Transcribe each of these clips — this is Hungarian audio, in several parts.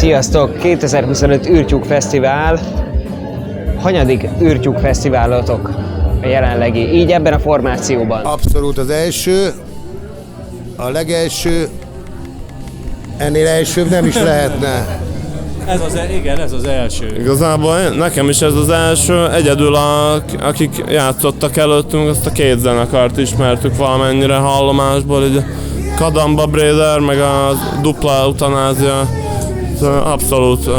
Sziasztok! 2025 űrtyúk fesztivál. Hanyadik űrtyúk fesztiválotok a jelenlegi, így ebben a formációban? Abszolút az első, a legelső, ennél elsőbb nem is lehetne. Igen, ez az első. Igazából nekem is ez az első, egyedül akik játszottak előttünk, azt a két zenekart ismertük valamennyire hallomásból, így Kadamba Bréder, meg a Dupla Eutanázia, abszolút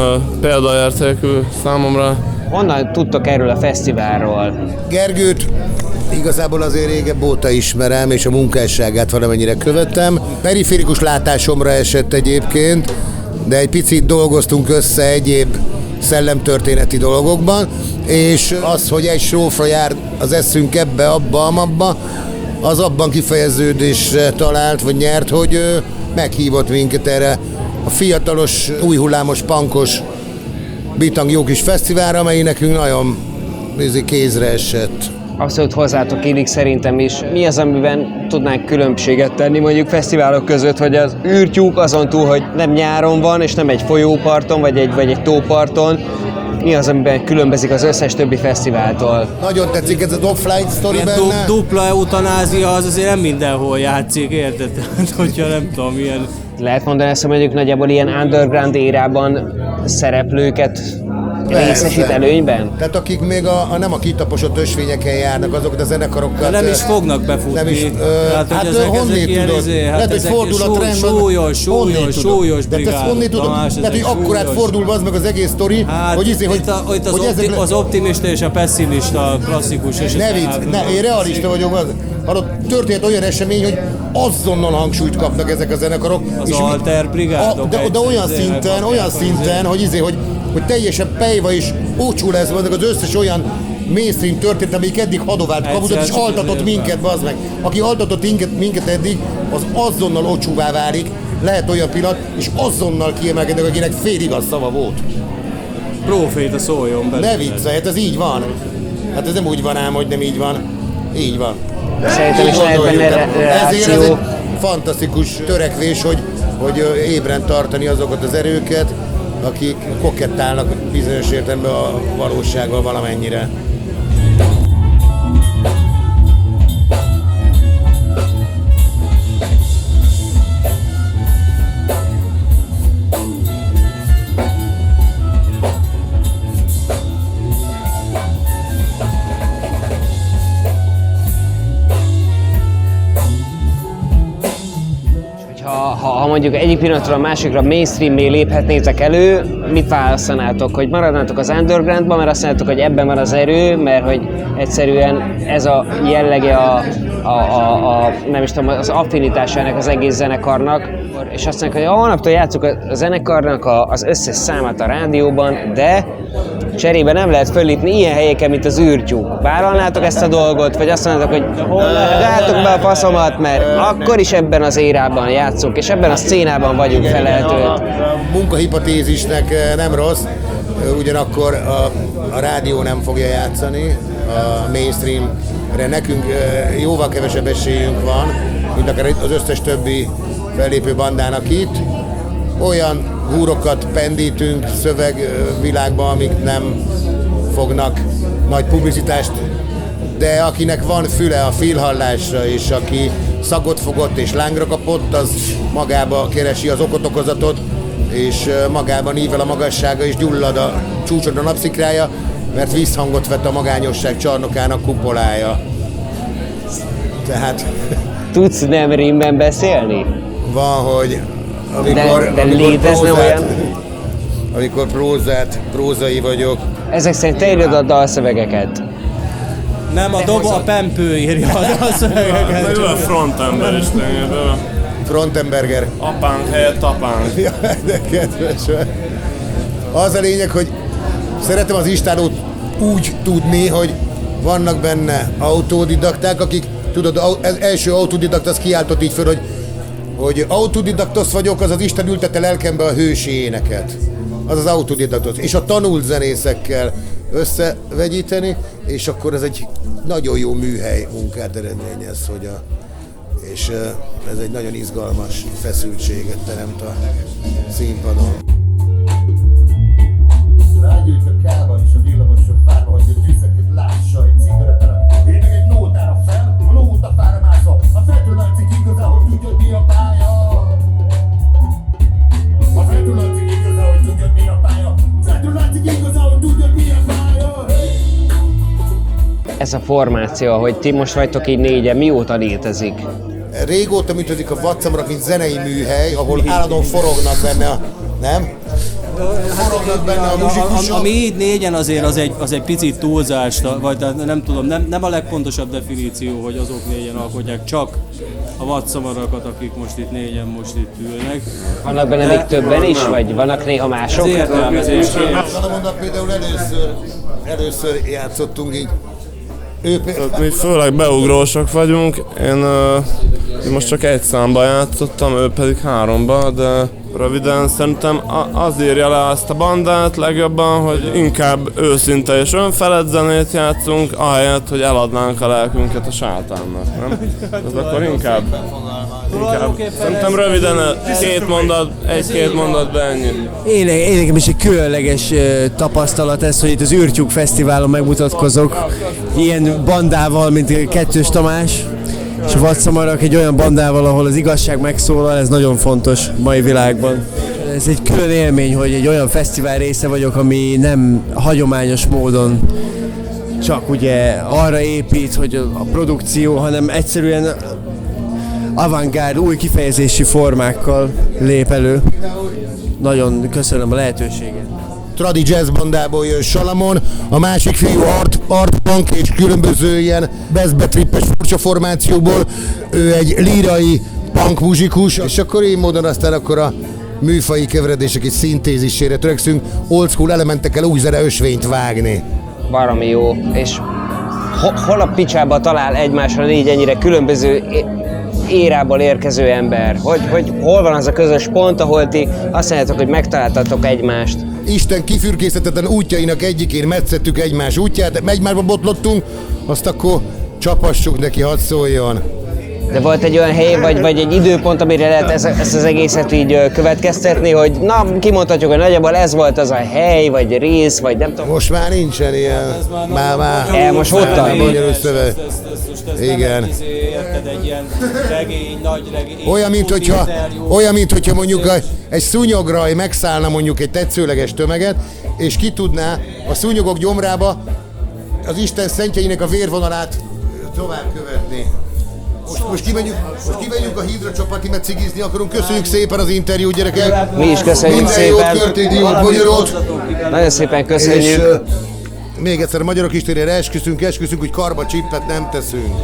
példaértékű számomra. Honnan tudtok erről a fesztiválról? Gergőt igazából azért régebb óta ismerem, és a munkásságát valamennyire követem. Periférikus látásomra esett egyébként, de egy picit dolgoztunk össze egyéb szellemtörténeti dolgokban, és az, hogy egy sófra jár az eszünk ebbe, abba, az abban kifejeződésre talált, vagy nyert, hogy meghívott minket erre a fiatalos, új hullámos, punkos, bitang jó kis fesztiválra, amely nekünk nagyon kézre esett. Abszolút hozzátok illik szerintem is. Mi az, amiben tudnánk különbséget tenni mondjuk fesztiválok között, hogy az űrtyúk azon túl, hogy nem nyáron van, és nem egy folyóparton, vagy egy tóparton, mi az, amiben különbözik az összes többi fesztiváltól? Nagyon tetszik ez az offline sztori benne. Dupla eutanázia az azért nem mindenhol játszik, érted? Hogyha nem tudom, milyen... Lehet mondani ezt, hogy mondjuk nagyjából ilyen underground érában szereplőket részesít előnyben? Tehát akik még nem a kitaposott ösvényeken járnak, azokat a zenekarokat... Nem is fognak befutni. Nem is, hát honnét tudod? Lehet, hogy fordul a trend, súlyos brigádok. De ezt honnét tudod? Lehet, hogy akkorát fordul az meg az egész sztori, hogy az optimista és a pessimista klasszikus eset. Én realista vagyok, hallott, történt olyan esemény, hogy azonnal hangsúlyt kapnak ezek a zenekarok. Az alter brigádok. De olyan szinten, hogy teljesen pejva és ócsú lesz az összes olyan mainstream történt, amelyik eddig hadovált kaputot, és altatott minket, bazd meg. Aki altatott minket eddig, az azonnal ócsúvá válik, lehet olyan pillanat, és azonnal kiemelkednek, akinek félig a szava volt. Proféta szóljon belőle. Ne viccelj, hát ez így van. Hát ez nem úgy van ám, hogy nem így van. Így van. Szerintem is lehet benne ezért ez egy fantasztikus törekvés, hogy ébren tartani azokat az erőket, akik kokettálnak bizonyos értelemben a valósággal valamennyire. Ha mondjuk egyik pillanatról a másikra mainstream-mé léphetnétek elő, mit választanátok? Hogy maradnátok az undergroundban, mert azt mondjátok, hogy ebben van az erő, mert hogy egyszerűen ez a jellege nem is tudom, az affinitásának az egész zenekarnak, és azt mondják, hogy holnaptól játsszuk a zenekarnak az összes számát a rádióban, de cserébe nem lehet föllépni ilyen helyeken, mint az űrtyúk. Vállalnátok ezt a dolgot, vagy azt mondjátok, hogy álltok be a faszomat, mert akkor is ebben az érában játszunk, és ebben a szcénában vagyunk felelhetők. A munkahipotézisnek nem rossz, ugyanakkor a rádió nem fogja játszani, a mainstreamre nekünk jóval kevesebb esélyünk van, mint akár az összes többi fellépő bandának itt. Olyan húrokat pendítünk szövegvilágban, amik nem fognak nagy publicitást, de akinek van füle a fülhallásra, és aki szagot fogott és lángra kapott, az magába keresi az okot-okozatot, és magában ível a magassága, és gyullad a csúcson a napszikrája, mert visszhangot vett a magányosság csarnokának kupolája. Tehát... Tudsz nem rímben beszélni? Van, hogy amikor prózai vagyok. Ezek szerint te írod a dalszövegeket? Nem, a Pempő írja a dalszövegeket. Ő a frontember is lényegében. Frontemberger. Apánk helyett apánk. Ja, de kedves. Az a lényeg, hogy szeretem az Istánót úgy tudni, hogy vannak benne autodidakták, akik, tudod, az első autodidakt az kiáltott így föl, hogy autodidaktosz vagyok, az Isten ültette lelkembe a hősi éneket. Az az autodidaktosz. És a tanult zenészekkel összevegyíteni, és akkor ez egy nagyon jó műhely munkát eredményez, és ez egy nagyon izgalmas feszültséget teremt a színpadon. ez a formáció, hogy ti most vagytok így négyen, mióta létezik? Régóta működik a Vadszamarak, mint zenei műhely, ahol állandóan forognak benne a... Nem? Forognak benne a muzsikusok. Ami így négyen azért az egy picit túlzás, vagy nem tudom, nem a legpontosabb definíció, hogy azok négyen alkotják, csak a vadszamarakat, akik most itt négyen most itt ülnek. Vannak benne még többen is, vagy vannak néha mások? Az értelmezés. Salamondnak például először játszottunk így. Mi főleg beugrósak vagyunk, én most csak egy számba játszottam, ő pedig 3-ba, de röviden szerintem az írja le ezt a bandát legjobban, hogy inkább őszinte és önfelett zenét játszunk, ahelyett, hogy eladnánk a lelkünket a sátánnak, nem? Ez akkor inkább szerintem röviden egy-két mondatban ennyi. Én nekem is egy különleges tapasztalat ez, hogy itt az űrtyúk fesztiválon megmutatkozok ilyen bandával, mint Kettős Tamás és a Vadszamarak, egy olyan bandával, ahol az igazság megszólal, ez nagyon fontos mai világban. Ez egy külön élmény, hogy egy olyan fesztivál része vagyok, ami nem hagyományos módon csak ugye arra épít, hogy a produkció, hanem egyszerűen avantgárd, új kifejezési formákkal lép elő. Nagyon köszönöm a lehetőséget. Tradi jazz bandából jön Salamon, a másik fiú art punk és különböző ilyen bezbetrippes furcsa formációból, ő egy lírai punk muzsikus, és akkor így módon aztán akkor a műfaji keveredések és szintézisére törekszünk, old school elementekkel új zene ösvényt vágni. Baromi jó, és hol a picsába talál egymásra négy ennyire különböző érából érkező ember? Hogy hol van az a közös pont, ahol ti azt mondjátok, hogy megtaláltatok egymást? Isten kifürkészhetetlen útjainak egyikén metszettük egymás útját, egymásba botlottunk, azt akkor csapassuk neki, hadd szóljon. De volt egy olyan hely, vagy egy időpont, amire lehet ezt az egészet így következtetni, hogy na, kimondhatjuk, hogy nagyjából ez volt az a hely, vagy rész, vagy nem tudom. Most már nincsen ilyen. Már. Elmosódtam. Igen. Egy ilyen regény, nagy regény. Olyan, mint hogyha mondjuk egy szúnyograj megszállna mondjuk egy tetszőleges tömeget, és ki tudná a szúnyogok gyomrába az Isten szentjeinek a vérvonalát tovább követni. Most kimegyünk a hídra csapatni, mert cigizni akarunk. Köszönjük szépen az interjút, gyerekek! Mi is köszönjük Minden szépen! jót, körtéd, jót, magyarót! Nagyon szépen köszönjük! És még egyszer a Magyarok Istérére esküszünk, hogy karba csippet nem teszünk.